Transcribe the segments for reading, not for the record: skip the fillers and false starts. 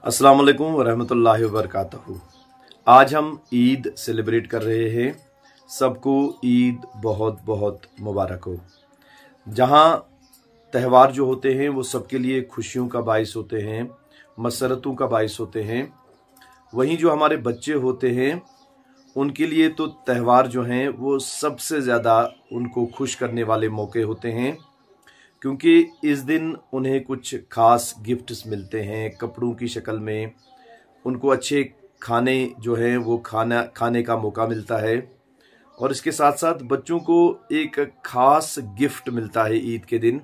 अस्सलाम वालेकुम वरहमतुल्लाहि वबरकातुहू। आज हम ईद सेलिब्रेट कर रहे हैं। सबको ईद बहुत बहुत मुबारक हो। जहाँ त्यौहार जो होते हैं वो सबके लिए खुशियों का बाइस होते हैं, मसरतों का बाइस होते हैं। वहीं जो हमारे बच्चे होते हैं उनके लिए तो त्यौहार जो हैं वो सबसे ज़्यादा उनको खुश करने वाले मौके होते हैं, क्योंकि इस दिन उन्हें कुछ खास गिफ्ट्स मिलते हैं कपड़ों की शक्ल में। उनको अच्छे खाने जो हैं वो खाने का मौका मिलता है, और इसके साथ साथ बच्चों को एक खास गिफ्ट मिलता है ईद के दिन,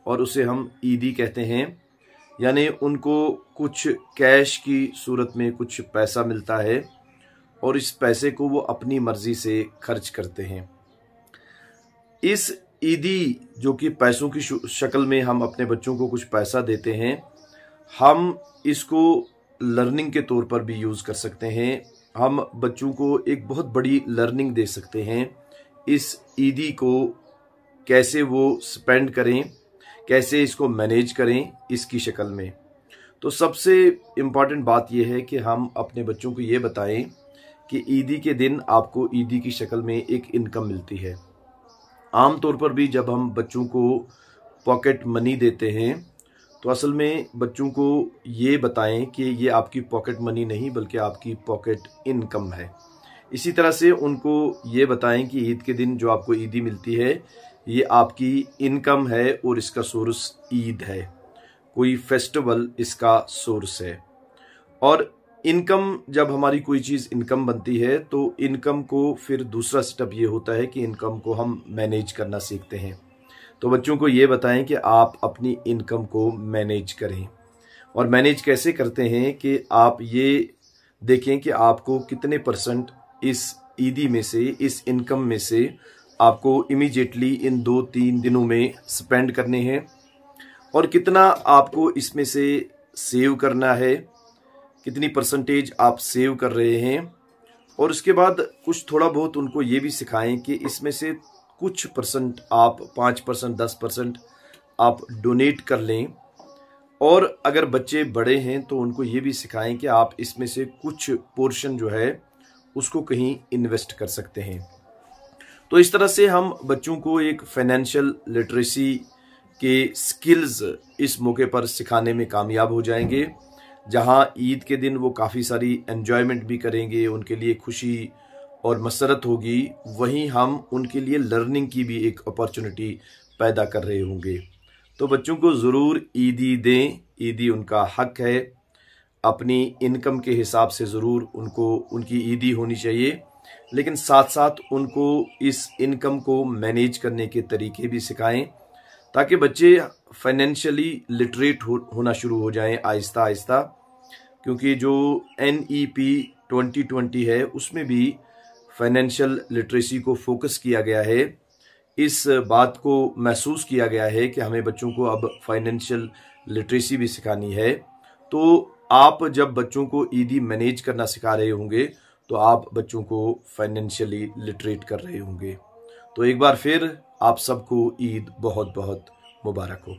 और उसे हम ईदी कहते हैं। यानी उनको कुछ कैश की सूरत में कुछ पैसा मिलता है, और इस पैसे को वो अपनी मर्जी से खर्च करते हैं। इस ईदी जो कि पैसों की शक्ल में हम अपने बच्चों को कुछ पैसा देते हैं, हम इसको लर्निंग के तौर पर भी यूज़ कर सकते हैं। हम बच्चों को एक बहुत बड़ी लर्निंग दे सकते हैं। इस ईदी को कैसे वो स्पेंड करें, कैसे इसको मैनेज करें इसकी शक्ल में। तो सबसे इम्पॉर्टेंट बात यह है कि हम अपने बच्चों को ये बताएं कि ईदी के दिन आपको ईदी की शक्ल में एक इनकम मिलती है। आम तौर पर भी जब हम बच्चों को पॉकेट मनी देते हैं तो असल में बच्चों को ये बताएं कि ये आपकी पॉकेट मनी नहीं बल्कि आपकी पॉकेट इनकम है। इसी तरह से उनको ये बताएं कि ईद के दिन जो आपको ईदी मिलती है ये आपकी इनकम है और इसका सोर्स ईद है, कोई फेस्टिवल इसका सोर्स है। और इनकम, जब हमारी कोई चीज़ इनकम बनती है तो इनकम को फिर दूसरा स्टेप ये होता है कि इनकम को हम मैनेज करना सीखते हैं। तो बच्चों को ये बताएं कि आप अपनी इनकम को मैनेज करें। और मैनेज कैसे करते हैं कि आप ये देखें कि आपको कितने परसेंट इस ईदी में से, इस इनकम में से आपको इमीडिएटली इन 2-3 दिनों में स्पेंड करने हैं, और कितना आपको इसमें से सेव करना है, कितनी परसेंटेज आप सेव कर रहे हैं। और उसके बाद कुछ थोड़ा बहुत उनको ये भी सिखाएं कि इसमें से कुछ परसेंट आप 5%, 10% आप डोनेट कर लें। और अगर बच्चे बड़े हैं तो उनको ये भी सिखाएं कि आप इसमें से कुछ पोर्शन जो है उसको कहीं इन्वेस्ट कर सकते हैं। तो इस तरह से हम बच्चों को एक फाइनेंशियल लिटरेसी के स्किल्स इस मौके पर सिखाने में कामयाब हो जाएंगे। जहां ईद के दिन वो काफ़ी सारी एन्जॉयमेंट भी करेंगे, उनके लिए खुशी और मसरत होगी, वहीं हम उनके लिए लर्निंग की भी एक अपॉर्चुनिटी पैदा कर रहे होंगे। तो बच्चों को ज़रूर ईदी दें, ईदी उनका हक है। अपनी इनकम के हिसाब से ज़रूर उनको उनकी ईदी होनी चाहिए, लेकिन साथ साथ उनको इस इनकम को मैनेज करने के तरीके भी सिखाएं, ताकि बच्चे फाइनेंशियली लिटरेट होना शुरू हो जाएं आहिस्ता आहिस्ता। क्योंकि जो NEP 2020 है उसमें भी फाइनेंशियल लिटरेसी को फोकस किया गया है। इस बात को महसूस किया गया है कि हमें बच्चों को अब फाइनेंशियल लिटरेसी भी सिखानी है। तो आप जब बच्चों को ईदी मैनेज करना सिखा रहे होंगे तो आप बच्चों को फाइनेंशियली लिटरेट कर रहे होंगे। तो एक बार फिर आप सबको ईद बहुत बहुत मुबारक हो।